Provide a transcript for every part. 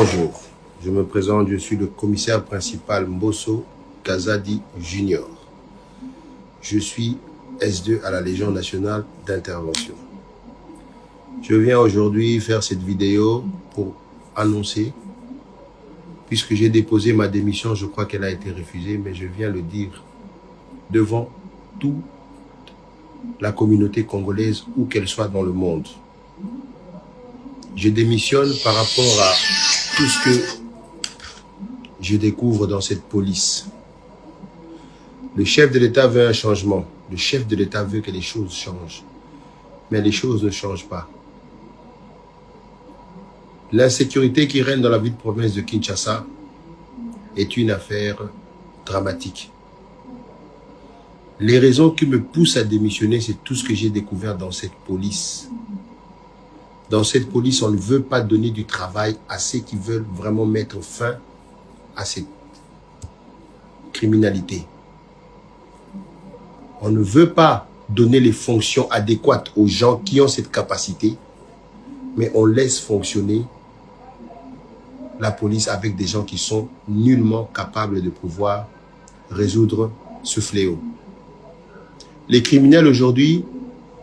Bonjour, je me présente, je suis le commissaire principal Mbosso Kazadi Junior. Je suis S2 à la Légion nationale d'intervention. Je viens aujourd'hui faire cette vidéo pour annoncer, puisque j'ai déposé ma démission, je crois qu'elle a été refusée, mais je viens le dire devant toute la communauté congolaise, où qu'elle soit dans le monde. Je démissionne par rapport à tout ce que je découvre dans cette police. Le chef de l'État veut un changement. Le chef de l'État veut que les choses changent. Mais les choses ne changent pas. L'insécurité qui règne dans la ville de province de Kinshasa est une affaire dramatique. Les raisons qui me poussent à démissionner, c'est tout ce que j'ai découvert dans cette police. Dans cette police, on ne veut pas donner du travail à ceux qui veulent vraiment mettre fin à cette criminalité. On ne veut pas donner les fonctions adéquates aux gens qui ont cette capacité, mais on laisse fonctionner la police avec des gens qui sont nullement capables de pouvoir résoudre ce fléau. Les criminels aujourd'hui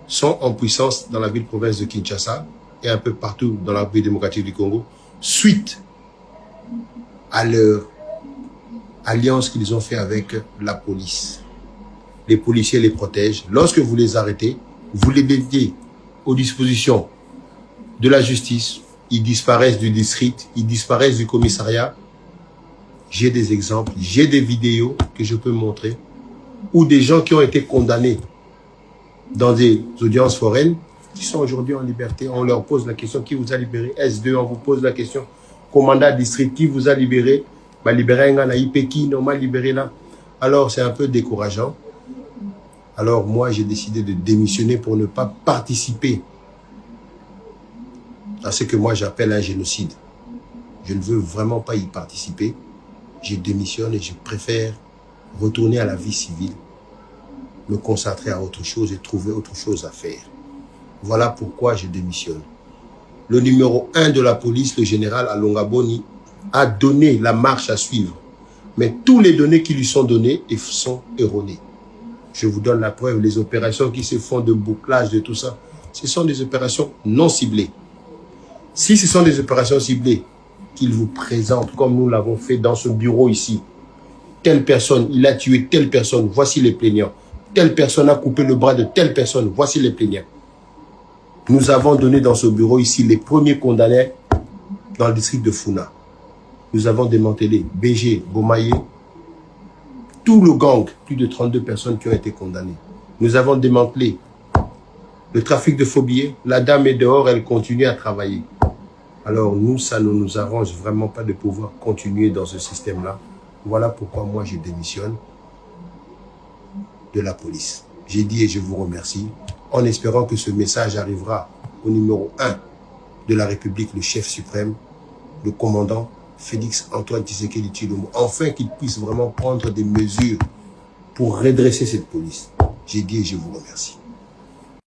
sont en puissance dans la ville-province de Kinshasa et un peu partout dans la République démocratique du Congo, suite à leur alliance qu'ils ont fait avec la police. Les policiers les protègent. Lorsque vous les arrêtez, vous les mettez aux dispositions de la justice. Ils disparaissent du district, ils disparaissent du commissariat. J'ai des exemples, j'ai des vidéos que je peux montrer où des gens qui ont été condamnés dans des audiences foraines qui sont aujourd'hui en liberté. On leur pose la question, qui vous a libéré? S2, on vous pose la question, commandant district, qui vous a libéré? Bah, libéré un IP qui m'a libéré là. Alors c'est un peu décourageant. Alors moi j'ai décidé de démissionner pour ne pas participer à ce que moi j'appelle un génocide. Je ne veux vraiment pas y participer. Je démissionne et je préfère retourner à la vie civile, me concentrer à autre chose et trouver autre chose à faire. Voilà pourquoi je démissionne. Le numéro 1 de la police, le général Alonga Boni, a donné la marche à suivre. Mais tous les données qui lui sont données sont erronées. Je vous donne la preuve, les opérations qui se font de bouclage, de tout ça, ce sont des opérations non ciblées. Si ce sont des opérations ciblées qu'il vous présente, comme nous l'avons fait dans ce bureau ici, telle personne, il a tué telle personne, voici les plaignants. Telle personne a coupé le bras de telle personne, voici les plaignants. Nous avons donné dans ce bureau ici les premiers condamnés dans le district de Funa. Nous avons démantelé BG, Bomaye, tout le gang, plus de 32 personnes qui ont été condamnées. Nous avons démantelé le trafic de faux billets. La dame est dehors, elle continue à travailler. Alors nous, ça ne nous arrange vraiment pas de pouvoir continuer dans ce système-là. Voilà pourquoi moi je démissionne de la police. J'ai dit et je vous remercie, en espérant que ce message arrivera au numéro 1 de la République, le chef suprême, le commandant Félix Antoine Tshisekedi Tshilombo, enfin qu'il puisse vraiment prendre des mesures pour redresser cette police. J'ai dit et je vous remercie.